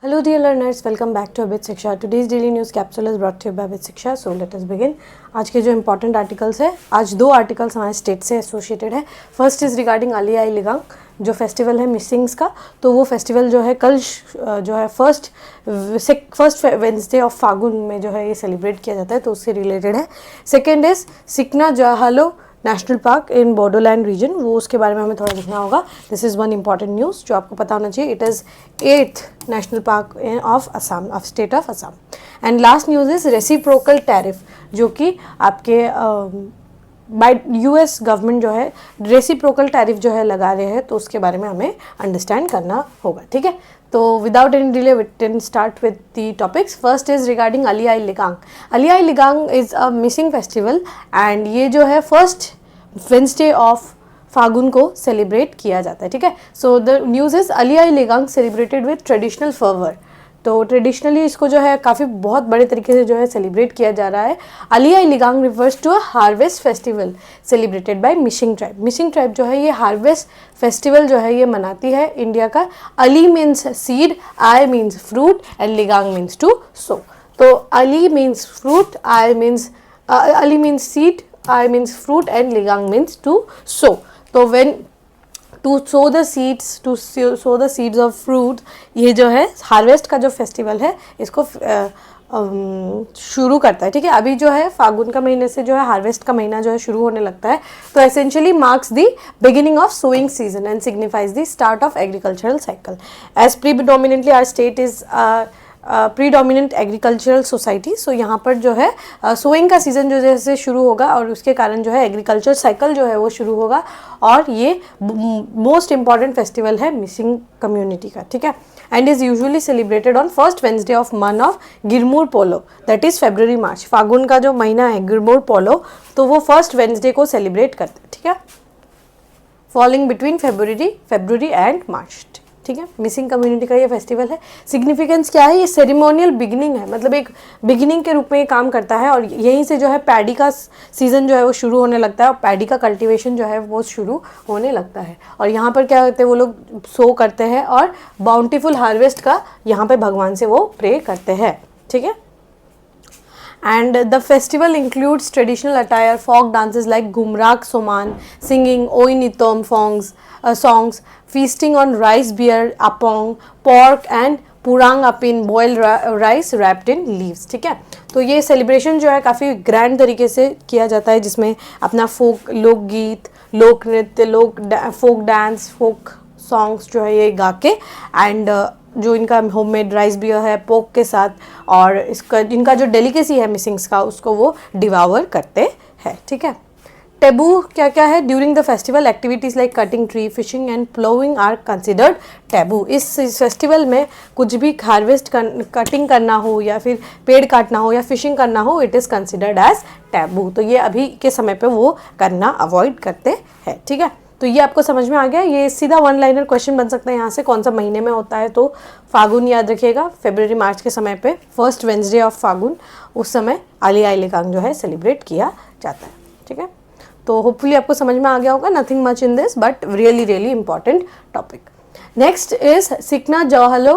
Hello dear learners, welcome back to Abid Shiksha. Today's daily news capsule is brought to you by Abid Shiksha. So let us begin. आज के जो important articles है, आज दो articles हमारे state से associated है. First is regarding Ali Ai Ligang, जो फेस्टिवल है मिसिंग्स का. तो वो फेस्टिवल जो है कल जो है फर्स्ट वेंसडे ऑफ फागुन में जो है ये सेलिब्रेट किया जाता है, तो उससे रिलेटेड है. Second is Sikna Jwhwlao national park in Bodoland region, वो उसके बारे में हमें थोड़ा लिखना होगा. This is one important news जो आपको पता होना चाहिए. It is 8th national park of Assam, of state of Assam. And last news is reciprocal tariff, जो कि आपके बाय यूएस गवर्नमेंट जो है रेसिप्रोकल टैरिफ जो है लगा रहे हैं, तो उसके बारे में हमें अंडरस्टैंड करना होगा. ठीक है, तो without any delay we can start with the topics. First is regarding Ali Aye Ligang. Ali Aye Ligang is a Mising festival and ये जो है फर्स्ट वेंसडे ऑफ फागुन को सेलिब्रेट किया जाता है. ठीक है, so the news is Ali Aye Ligang celebrated with traditional fervour. तो ट्रेडिशनली इसको जो है काफ़ी बहुत बड़े तरीके से जो है सेलिब्रेट किया जा रहा है. Ali Aye Ligang refers to a harvest festival celebrated by Mising tribe. Mising tribe जो है ये हार्वेस्ट फेस्टिवल जो है ये मनाती है इंडिया का. Ali means seed, Aye means fruit and Ligang means to sow. तो Ali means fruit, Aye means Ali means seed, I means fruit and ligang means to sow. तो when to sow the seeds of fruit, ये जो है हार्वेस्ट का जो फेस्टिवल है इसको शुरू करता है. ठीक है, अभी जो है फागुन का महीने से जो है हार्वेस्ट का महीना जो है शुरू होने लगता है. तो essentially marks the beginning of sowing season and signifies the start of agricultural cycle. As predominantly our state is predominant agricultural society. So यहाँ पर जो है सोइंग का सीज़न जो जैसे शुरू होगा और उसके कारण जो है एग्रीकल्चर साइकिल जो है वो शुरू होगा. और ये मोस्ट इम्पॉर्टेंट फेस्टिवल है मिसिंग कम्युनिटी का. ठीक है, and is usually celebrated on first Wednesday of month of Ginmur Polo, that is February March. फागुन का जो महीना है गिरमूर पोलो, तो वो फर्स्ट वेंसडे को सेलिब्रेट करते हैं. ठीक है, फॉलिंग बिटवीन फेब्रुवरी एंड मार्च. ठीक है, मिसिंग कम्युनिटी का ये फेस्टिवल है. सिग्निफिकेंस क्या है, ये सेरेमोनियल बिगिनिंग है, मतलब एक बिगिनिंग के रूप में ये काम करता है. और यहीं से जो है पैडी का सीज़न जो है वो शुरू होने लगता है और पैडी का कल्टीवेशन जो है वो शुरू होने लगता है. और यहाँ पर क्या होते हैं, वो लोग सो करते हैं और बाउंटीफुल हार्वेस्ट का यहाँ पे भगवान से वो प्रे करते हैं. ठीक है, and the festival includes traditional attire, folk dances like Gumrak Soman, singing Oi Nitom songs, feasting on rice beer, apong, pork and purang apin, boiled rice wrapped in leaves. ठीक है, तो ये सेलिब्रेशन जो है काफ़ी ग्रैंड तरीके से किया जाता है, जिसमें अपना लोकगीत, लोक नृत्य, फोक डांस, फोक सॉन्ग्स जो है ये गा के एंड जो इनका होममेड राइस बियर है पोक के साथ, और इसका इनका जो डेलिकेसी है मिसिंग्स का उसको वो डिवावर करते हैं. ठीक है, टेबू क्या क्या है. During the festival activities like cutting tree, fishing and ploughing are considered taboo. इस फेस्टिवल में कुछ भी हार्वेस्ट कटिंग करना हो या फिर पेड़ काटना हो या फिशिंग करना हो, it is considered as taboo. तो ये अभी के समय पे वो करना अवॉइड करते हैं. ठीक है, तो ये आपको समझ में आ गया. ये सीधा वन लाइनर क्वेश्चन बन सकता है यहाँ से, कौन सा महीने में होता है. तो फागुन याद रखिएगा, फेब्रुवरी मार्च के समय पे फर्स्ट वेंसडे ऑफ फागुन, उस समय अली आई लिगांग जो है सेलिब्रेट किया जाता है. ठीक है, तो होपफुली आपको समझ में आ गया होगा. Nothing much in this but really important topic. Next is Sikna Jwhwlao.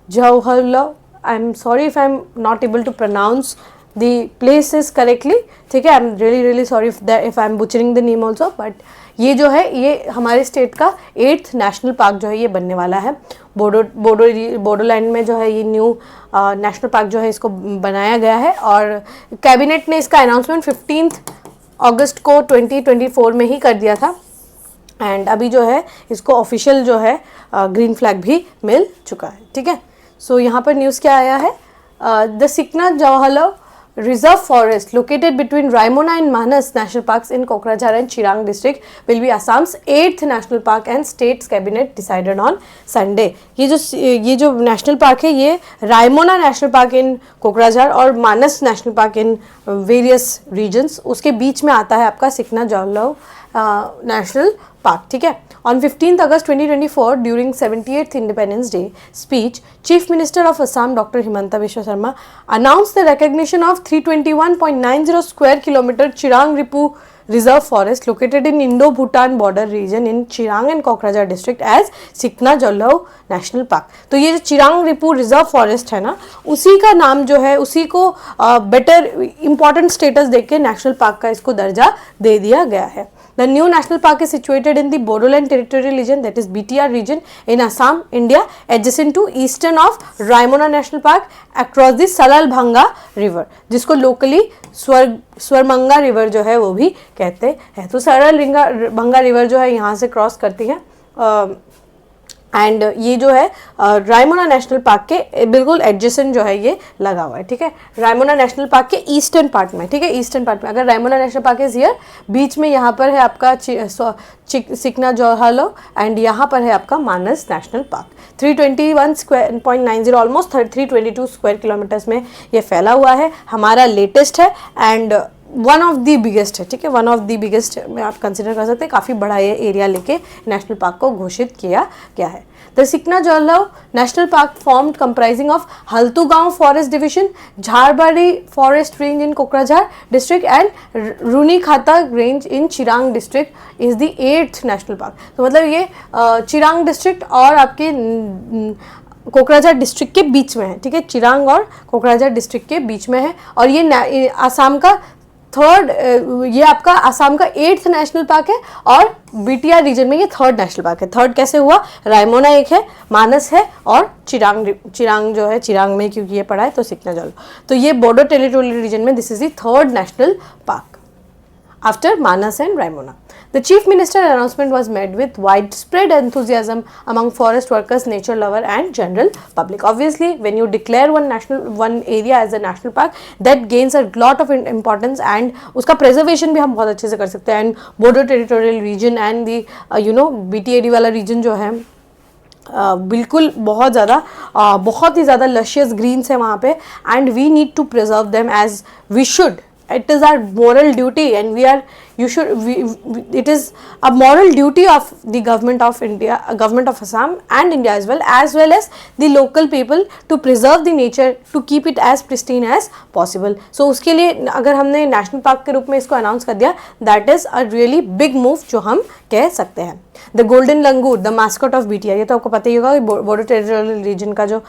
I am sorry if I am not able to pronounce the places correctly. ठीक है, I am really sorry if I am butchering the name also. But ये जो है ये हमारे state का 8th national park जो है ये बनने वाला है. बोडोलैंड में जो है ये न्यू नेशनल पार्क जो है इसको बनाया गया है. और कैबिनेट ने इसका अनाउंसमेंट 15 अगस्त को 2024 में ही कर दिया था. एंड अभी जो है इसको ऑफिशियल जो है ग्रीन फ्लैग भी मिल चुका है. ठीक है, सो यहाँ पर न्यूज़ क्या आया है. The Sikna Jwhwlao Reserve forest located between Raimona and Manas national parks in Kokrajhar and Chirang district will be Assam's 8th national park and state's cabinet decided on Sunday. ये जो national park है ये Raimona national park in Kokrajhar और मानस national park in various regions, उसके बीच में आता है आपका सिकना जाहलो नेशनल पार्क, ठीक है। On 15 August 2024 during 78th independence day speech, chief minister of Assam doctor Himanta Bishwa Sharma announce the recognition of 321.90 square kilometre Chirang Ripu Reserve Forest located in Indo-Bhutan border region in Chirang and Kokrajhar district as Sikna Jallau National Park। तो ये जो Chirang Ripu reserve forest है ना, उसी का नाम जो है, उसी को बेटर इंपॉर्टेंट स्टेटस देके नेशनल पार्क का इसको दर्जा दे दिया गया है। The new national park is situated in the Bodoland territorial region, that is BTR region in Assam, India, adjacent to eastern of Raimona National Park across the Salal Bhanga River, जिसको locally स्वरमंगा river जो है वो भी कहते हैं। तो सरल भंगा रिवर जो है यहाँ से क्रॉस करती है एंड ये जो है रायमोना नेशनल पार्क के बिल्कुल एडजेसेंट जो है ये लगा हुआ है, ठीक है। रायमोना नेशनल पार्क के ईस्टर्न पार्ट में, ठीक है, ईस्टर्न पार्ट में। अगर Raimona national park is here, बीच में यहाँ पर है आपका सिकना जोहालो एंड यहाँ पर है आपका Manas national park. 321.90 almost 322 square kilometers में ये फैला हुआ है, हमारा लेटेस्ट है and one of the biggest है, ठीक है, वन ऑफ द बिगेस्ट में आप कंसिडर कर सकते हैं। काफ़ी बड़ा ये एरिया लेके नेशनल पार्क को घोषित किया गया है। The Sikna Jwhwlao national park formed comprising of Haltugaon forest division, Jharbari forest range in Kokrajhar district and Runikhata range in Chirang district is the 8th national park. तो मतलब ये चिरांग डिस्ट्रिक्ट और आपके कोकराझार डिस्ट्रिक्ट के बीच में है, ठीक है, चिरांग और कोकराझार डिस्ट्रिक्ट के बीच में है। और ये आसाम का ये आपका आसाम का 8th नेशनल पार्क है और बीटीआर रीजन में ये 3rd नेशनल पार्क है। 3rd कैसे हुआ? रायमोना एक है, मानस है और चिरांग जो है, चिरांग में क्योंकि ये पड़ा है तो सिकना जोहालो। तो ये बॉर्डर टेरिटोरियल रीजन में this is the 3rd national park after Manas and Raimona. The Chief Minister announcement was met with widespread enthusiasm among forest workers, nature lover and general public. Obviously, when you declare one area as a national park, that gains a lot of importance and उसका preservation भी हम बहुत अच्छे से कर सकते हैं। And border territorial region and the BTAD वाला region जो है बिल्कुल बहुत ही ज़्यादा लशियस ग्रीन्स है वहाँ पे and we need to preserve them as we should. It is our moral duty and it is a moral duty of the government of India, government of Assam and India as well as the local people to preserve the nature, to keep it as pristine as possible. So उसके लिए अगर हमने national park के रूप में इसको announce कर दिया, that is a really big move जो हम कह सकते हैं। The golden langur, the mascot of BTR, ये तो आपको पता ही होगा कि बॉर्डर टेरिटोरियल रीजन का जो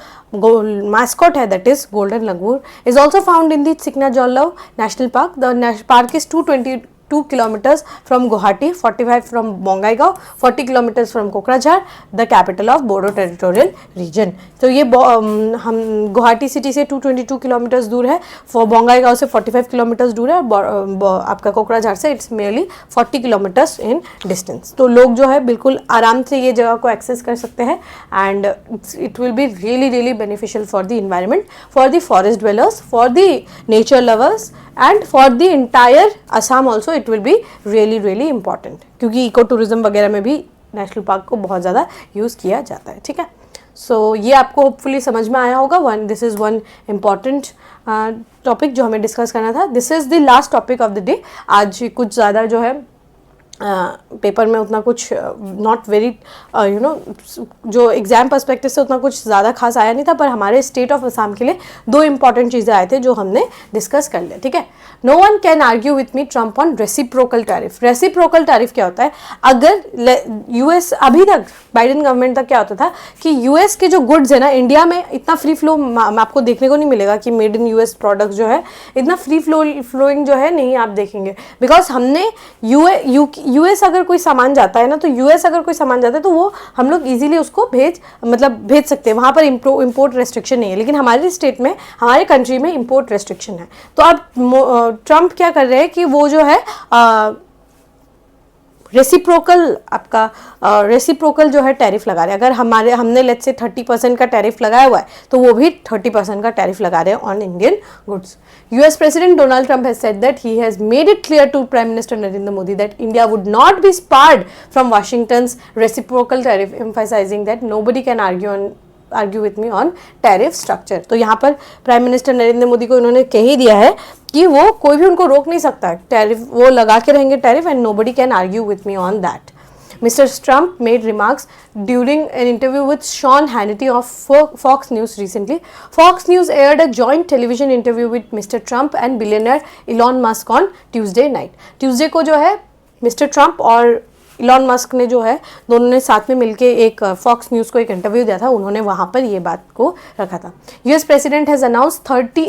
मास्कॉट है that is golden langur, is also found in the Sikna Jwhwlao national park. The park is 222 kilometers from Guwahati, 45 from Bongaigaon, 40 kilometers from Kokrajhar, the capital of Bodo territorial region। तो ये हम Guwahati city से 222 kilometres दूर है, बोंगाईगांव से 45 kilometres दूर है और आपका कोकराझार से it's merely 40 kilometres in distance. तो लोग जो है बिल्कुल आराम से ये जगह को एक्सेस कर सकते हैं and it will be really beneficial for the environment, for the forest dwellers, for the nature lovers and for the entire Assam also it will be really important, क्योंकि इको टूरिज्म वगैरह में भी नेशनल पार्क को बहुत ज़्यादा use किया जाता है, ठीक है। सो ये आपको होपफुली समझ में आया होगा। This is one important topic जो हमें डिस्कस करना था। This is the last topic of the day. आज कुछ ज़्यादा जो है पेपर में उतना कुछ नॉट वेरी जो एग्ज़ाम पर्सपेक्टिव से उतना कुछ ज़्यादा खास आया नहीं था, पर हमारे स्टेट ऑफ असम के लिए 2 इंपॉर्टेंट चीज़ें आए थे जो हमने डिस्कस कर लिया, ठीक है। No one can argue with me Trump on reciprocal tariff. Reciprocal tariff क्या होता है? अगर यूएस अभी तक बाइडेन गवर्नमेंट तक क्या होता था कि यूएस के जो गुड्स है ना, इंडिया में इतना फ्री फ्लो आपको देखने को नहीं मिलेगा कि मेड इन यूएस प्रोडक्ट जो है इतना फ्री फ्लोइंग जो है नहीं आप देखेंगे, बिकॉज हमने यूएस अगर कोई सामान जाता है ना, तो यूएस अगर कोई सामान जाता है तो वो हम लोग इजीली उसको भेज सकते हैं, वहाँ पर इम्पोर्ट रेस्ट्रिक्शन नहीं है। लेकिन हमारे स्टेट में, हमारे कंट्री में इम्पोर्ट रेस्ट्रिक्शन है। तो अब ट्रम्प क्या कर रहे हैं कि वो जो है रेसिप्रोकल जो है टैरिफ लगा रहे हैं। अगर हमने लेट्स से 30% का टैरिफ लगाया हुआ है तो वो भी 30% का टैरिफ लगा रहे हैं on Indian goods. US President Donald Trump has said that he has made it clear to Prime Minister Narendra Modi that India would not be spared from Washington's reciprocal tariff, emphasizing that nobody can argue with me on tariff structure। तो यहाँ पर prime minister Narendra Modi को इन्होंने कह ही दिया है कि वो कोई भी उनको रोक नहीं सकता, टैरिफ वो लगा के रहेंगे tariff, and nobody can argue with me on that. Mr. Trump made remarks during an interview with Sean Hannity of Fox News recently. Fox News aired a joint television interview with Mr. Trump and billionaire Elon Musk on Tuesday night. Tuesday को जो है Mr. Trump और Elon Musk ने जो है दोनों ने साथ में मिलके एक फॉक्स न्यूज़ को एक इंटरव्यू दिया था, उन्होंने वहाँ पर ये बात को रखा था. US president has announce 30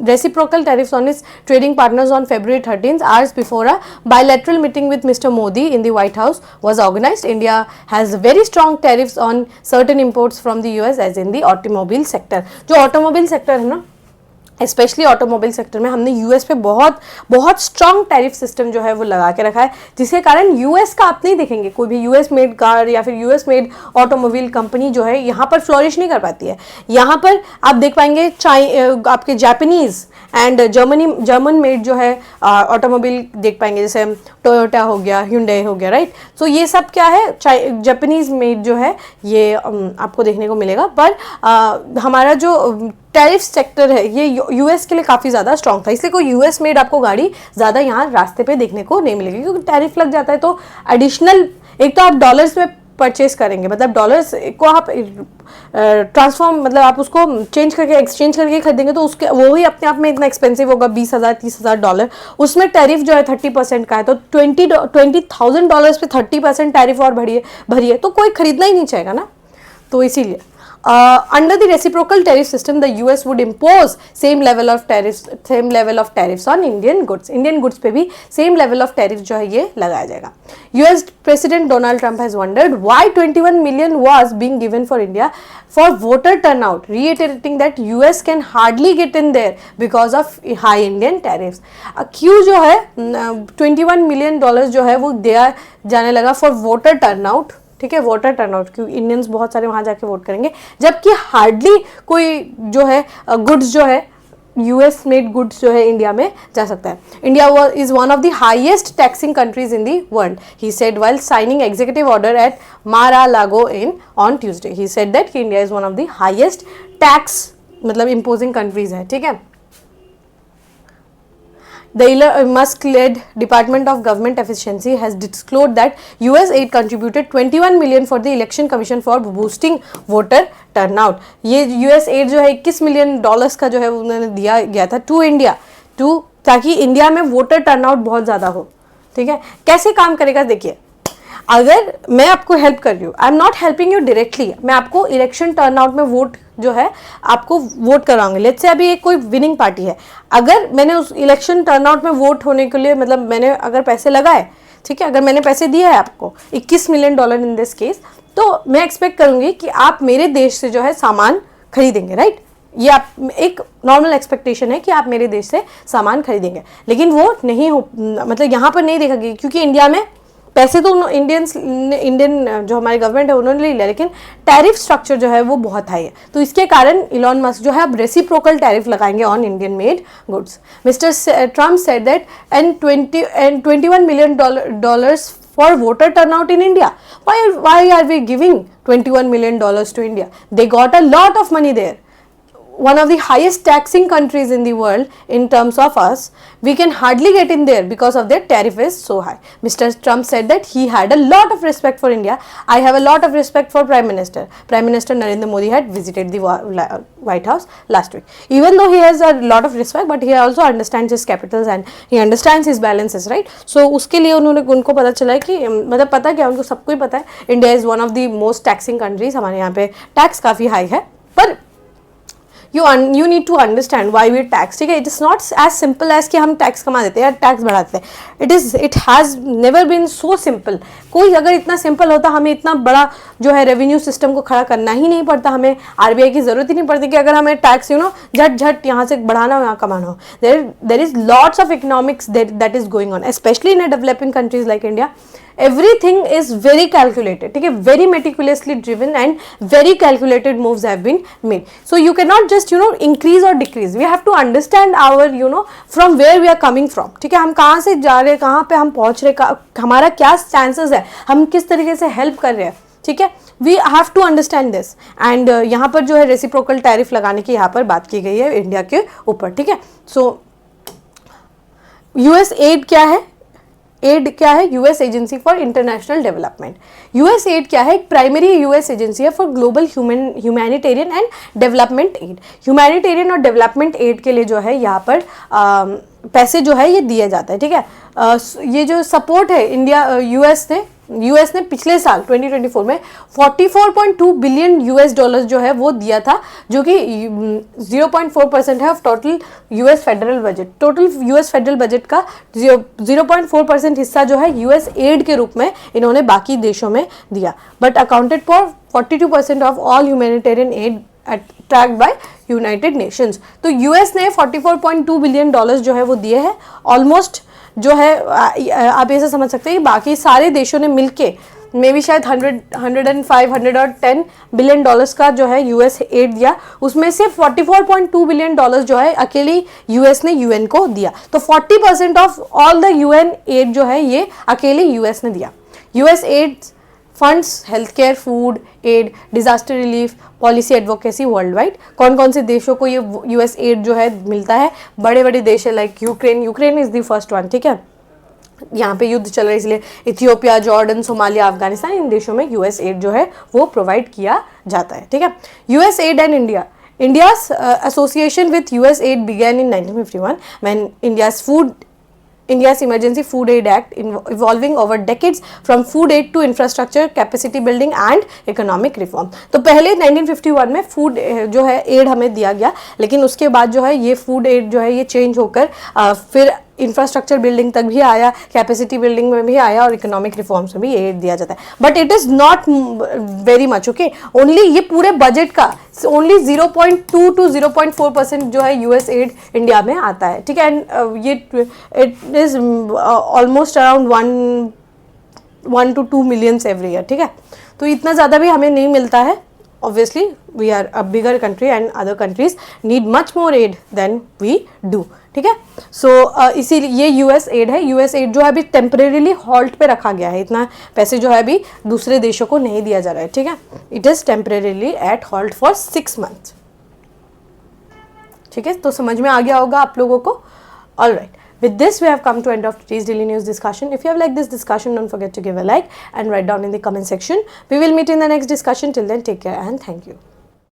reciprocal tariffs on is trading partners on February 13th, hours before a bilateral meeting with Mr. Modi in the White House was organized. India has very strong tariffs on certain imports from the US as in the automobile sector. जो automobile sector है ना, specially automobile sector में हमने US पे बहुत strong tariff system जो है वो लगा के रखा है, जिसके कारण यूएस का आप नहीं देखेंगे कोई भी यूएस मेड कार या फिर यूएस मेड ऑटोमोबाइल कंपनी जो है यहाँ पर फ्लोरिश नहीं कर पाती है. यहाँ पर आप देख पाएंगे आपके जापानीज एंड जर्मन मेड जो है ऑटोमोबाइल देख पाएंगे, जैसे टोयोटा हो गया, hyundai हो गया, राइट. सो ये सब क्या है, जापानीज मेड जो है ये आपको देखने को मिलेगा. पर हमारा जो टैरिफ सेक्टर है ये यूएस के लिए काफ़ी ज़्यादा स्ट्रॉन्ग था, इसलिए कोई यूएस मेड आपको गाड़ी ज़्यादा यहाँ रास्ते पे देखने को नहीं मिलेगी, क्योंकि टैरिफ लग जाता है. तो एडिशनल एक तो आप डॉलर्स में परचेज करेंगे, मतलब डॉलर्स को आप ट्रांसफॉर्म मतलब आप उसको चेंज करके एक्सचेंज करके खरीदेंगे, तो उसके वो ही अपने आप में इतना एक्सपेंसिव होगा, $20,000-30,000. उसमें टैरिफ जो है 30% का है, तो $20,000 पे 30% टैरिफ और भरिए तो कोई खरीदना ही नहीं चाहेगा ना. तो इसीलिए under the reciprocal tariff system, the US would impose same level of tariffs on Indian goods. Indian goods पे भी same level of tariff जो है ये लगाया जाएगा. US President Donald Trump has wondered why 21 million was being given for India for voter turnout, reiterating that US can hardly get in there because of high Indian tariffs. क्यों जो है $21 million जो है वो दिया जाने लगा for voter turnout, ठीक है, वोटर टर्नआउट, क्योंकि इंडियंस बहुत सारे वहाँ जाके वोट करेंगे, जबकि हार्डली कोई जो है गुड्स जो है यूएस मेड गुड्स जो है इंडिया में जा सकता है. India is one of the highest taxing countries in the world, he said while signing executive order at Mar-a-Lago in on Tuesday. He said that कि India is one of the highest tax मतलब imposing countries है, ठीक है. The Elon Musk-led Department of Government Efficiency has disclosed that US aid contributed 21 million for the Election Commission for boosting voter turnout. ये US aid जो है $21 million का जो है उन्होंने दिया गया था टू इंडिया, ताकि इंडिया में वोटर टर्नआउट बहुत ज़्यादा हो, ठीक है. कैसे काम करेगा देखिए, अगर मैं आपको हेल्प कर रही हूँ, आई am not helping you directly, मैं आपको इलेक्शन टर्नआउट में वोट जो है आपको वोट कराऊंगी. लेट्स से अभी एक कोई विनिंग पार्टी है, अगर मैंने उस इलेक्शन टर्नआउट में वोट होने के लिए मतलब मैंने अगर पैसे लगाए, ठीक है, अगर मैंने पैसे दिए है आपको $21 million इन दिस केस, तो मैं एक्सपेक्ट करूंगी कि आप मेरे देश से जो है सामान खरीदेंगे, राइट. ये आप एक नॉर्मल एक्सपेक्टेशन है कि आप मेरे देश से सामान खरीदेंगे, लेकिन वो नहीं हो, मतलब यहाँ पर नहीं देखा गया, क्योंकि इंडिया में पैसे तो इंडियन जो हमारी गवर्नमेंट है उन्होंने ले लिया, लेकिन टैरिफ स्ट्रक्चर जो है वो बहुत हाई है. तो इसके कारण इलॉन मस्क जो है अब रेसिप्रोकल टैरिफ लगाएंगे on Indian made goods. Mister Trump said that and $21 million for voter turnout in India. Why are we giving $21 million to India? They got a lot of money there. One of the highest taxing countries in the world in terms of us, we can hardly get in there because of their tariff is so high. Mr. Trump said that he had a lot of respect for India. I have a lot of respect for Prime Minister. Prime Minister Narendra Modi had visited the White House last week. Even though he has a lot of respect, but he also understands his capitals and he understands his balances, right? So उसके लिए उनको पता चला है कि मतलब पता क्या, उनको सबको ही पता है, India is one of the most taxing countries. हमारे यहाँ पे टैक्स काफ़ी हाई है, पर you need to understand why we tax, ठीक है. It is not as simple as कि हम टैक्स कमा देते हैं या टैक्स बढ़ाते हैं. It has never been so simple. कोई अगर इतना सिंपल होता, हमें इतना बड़ा जो है रेवेन्यू सिस्टम को खड़ा करना ही नहीं पड़ता, हमें आरबीआई की जरूरत ही नहीं पड़ती कि अगर हमें टैक्स झट यहाँ से बढ़ाना हो, यहाँ कमाना हो. There is lots of economics that is going on, especially in a developing countries like India. Everything is very calculated, ठीक है, very meticulously driven and very calculated moves have been made. So you cannot just increase or decrease. We have to understand our from where we are coming from, ठीक है, हम कहाँ से जा रहे हैं, कहाँ पे हम पहुँच रहे, हमारा क्या स्टैंसेस है, हम किस तरीके से हेल्प कर रहे हैं, ठीक है. We have to understand this. And यहाँ पर जो है रेसिप्रोकल टैरिफ लगाने की यहाँ पर बात की गई है इंडिया के ऊपर, ठीक है. सो यूएस एड क्या है? एड क्या है? US agency for international development. US aid क्या है? एक प्राइमरी यूएस एजेंसी है for global humanitarian and development aid. Humanitarian और डेवलपमेंट एड के लिए जो है यहाँ पर पैसे जो है ये दिए जाते हैं, ठीक है। ये जो सपोर्ट है इंडिया यूएस ने पिछले साल 2024 में 44.2 बिलियन यूएस डॉलर्स जो है वो दिया था, जो कि 0.4% है of total US federal budget. Total US federal budget का 0.4% हिस्सा जो है यूएस एड के रूप में इन्होंने बाकी देशों में दिया, but accounted for 42% of all humanitarian aid tracked by United Nations. तो यूएस ने 44.2 बिलियन डॉलर्स जो है वो दिए हैं। ऑलमोस्ट जो है आप ऐसे समझ सकते हैं कि बाकी सारे देशों ने मिलके मे बी शायद 110 बिलियन डॉलर्स का जो है यूएस एड दिया, उसमें से 44.2 बिलियन डॉलर्स जो है अकेले यूएस ने यूएन को दिया। तो 40% of all the UN aid जो है ये अकेले यूएस ने दिया। US aid funds health care, food aid, disaster relief, policy advocacy worldwide. कौन कौन से देशों को ये यूएस एड जो है मिलता है? बड़े बड़े देश है like Ukraine is the first one, ठीक है। यहाँ पे युद्ध चल रहा है इसलिए इथियोपिया, जॉर्डन, सोमालिया, अफगानिस्तान, इन देशों में यूएस एड जो है वो प्रोवाइड किया जाता है, ठीक है। US add and India. India's association with US aid began in 1951 when India's Emergency Food Aid Act evolving over decades from food aid to infrastructure, capacity building and economic reform। तो पहले 1951 में food जो है add हमें दिया गया, लेकिन उसके बाद जो है ये फूड एड जो है ये चेंज होकर फिर इंफ्रास्ट्रक्चर बिल्डिंग तक भी आया, कैपेसिटी बिल्डिंग में भी आया और इकोनॉमिक रिफॉर्म्स में भी एड दिया जाता है। But it is not very much, okay. Only ये पूरे बजट का ओनली 0.2 to 0.4% जो है यूएस एड इंडिया में आता है, ठीक है। एंड ये it is almost around 1 to 2 millions every year, ठीक है। तो इतना ज़्यादा भी हमें नहीं मिलता है। Obviously, we are a bigger country and other countries need much more aid than we do, ठीक है। सो इसीलिए ये यूएस एड है। यूएस एड जो है अभी टेम्परेरीली हॉल्ट पे रखा गया है, इतना पैसे जो है अभी दूसरे देशों को नहीं दिया जा रहा है, ठीक है। It is temporarily at halt for 6 months, ठीक है। तो समझ में आ गया होगा आप लोगों को। All right, with this we have come to end of today's daily news discussion. If you have liked this discussion, don't forget to give a like and write down in the comment section. We will meet in the next discussion. Till then, take care and thank you.